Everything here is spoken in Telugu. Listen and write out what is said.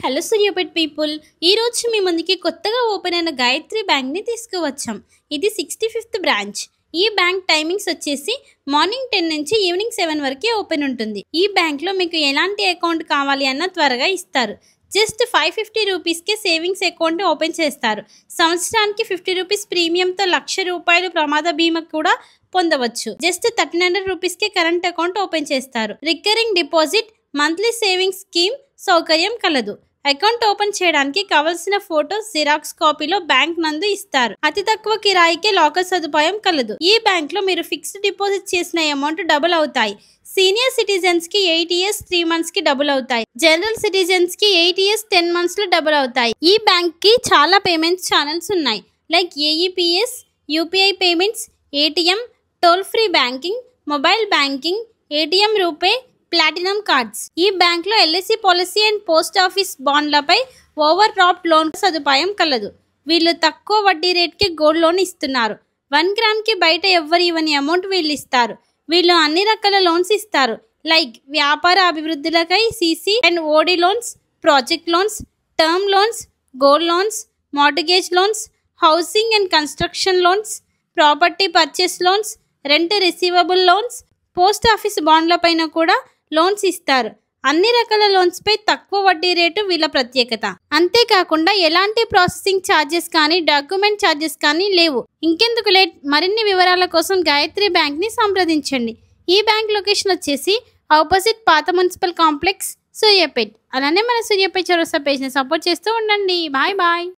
హలో సూర్యాపేట్ పీపుల్, ఈరోజు మీ ముందుకి కొత్తగా ఓపెన్ అయిన గాయత్రి బ్యాంక్ని తీసుకువచ్చాం. ఇది 65th బ్రాంచ్. ఈ బ్యాంక్ టైమింగ్స్ వచ్చేసి మార్నింగ్ 10 నుంచి ఈవినింగ్ 7 వరకే ఓపెన్ ఉంటుంది. ఈ బ్యాంక్లో మీకు ఎలాంటి అకౌంట్ కావాలి అన్న త్వరగా ఇస్తారు. జస్ట్ 550 రూపీస్కే సేవింగ్స్ అకౌంట్ ఓపెన్ చేస్తారు. సంవత్సరానికి 50 రూపీస్ ప్రీమియంతో ₹1,00,000 ప్రమాద బీమా కూడా పొందవచ్చు. జస్ట్ 1300 రూపీస్కే కరెంట్ అకౌంట్ ఓపెన్ చేస్తారు. Recurring deposit, monthly savings scheme సౌకర్యం కలదు. అకౌంట్ ఓపెన్ చేయడానికి కావలసిన ఫోటోస్ జిరాక్స్ కాపీలో బ్యాంక్ నందు ఇస్తారు. అతి తక్కువ కిరాయికే లాకర్ సదుపాయం కలదు. ఈ బ్యాంక్ లో మీరు ఫిక్స్డ్ డిపాజిట్ చేసిన అమౌంట్ డబుల్ అవుతాయి. సీనియర్ సిటిజన్స్ కి 8 years 3 months కి డబుల్ అవుతాయి. జనరల్ సిటిజన్స్ కి 8 years 10 months లో డబుల్ అవుతాయి. ఈ బ్యాంక్ కి చాలా పేమెంట్స్ ఛానల్స్ ఉన్నాయి. Like AEPS, UPI payments, ATM, toll free banking, mobile banking, ATM RuPay, platinum cards. ఈ బ్యాంక్ లో LIC policy and post office బాండ్లపై ఓవర్ డ్రాఫ్ట్ లోన్ సదుపాయం కలదు. వీళ్ళు తక్కువ వడ్డీ రేట్కి గోల్డ్ లోన్ ఇస్తున్నారు. 1 gram కి బయట ఎవ్వరు ఇవ్వని అమౌంట్ వీళ్ళు ఇస్తారు. వీళ్ళు అన్ని రకాల లోన్స్ ఇస్తారు. లైక్ వ్యాపార అభివృద్ధులకై CC and OD loans, project loans, term loans, gold loans, mortgage loans, housing and construction loans, property purchase loans, rent receivable loans, post office బాండ్ల పైన కూడా లోన్స్ ఇస్తారు. అన్ని రకాల లోన్స్ పై తక్కువ వడ్డీ రేటు వీళ్ళ ప్రత్యేకత. అంతేకాకుండా ఎలాంటి ప్రాసెసింగ్ ఛార్జెస్ కానీ డాక్యుమెంట్ ఛార్జెస్ కానీ లేవు. ఇంకెందుకు లేట్, మరిన్ని వివరాల కోసం గాయత్రి బ్యాంక్ ని సంప్రదించండి. ఈ బ్యాంక్ లొకేషన్ వచ్చేసి ఆపోజిట్ పాత మున్సిపల్ కాంప్లెక్స్, సూర్యాపేట్. అలానే మన సూర్యాపేట్ చౌరస్తా పేజ్ ని సపోర్ట్ చేస్తూ ఉండండి. Bye bye.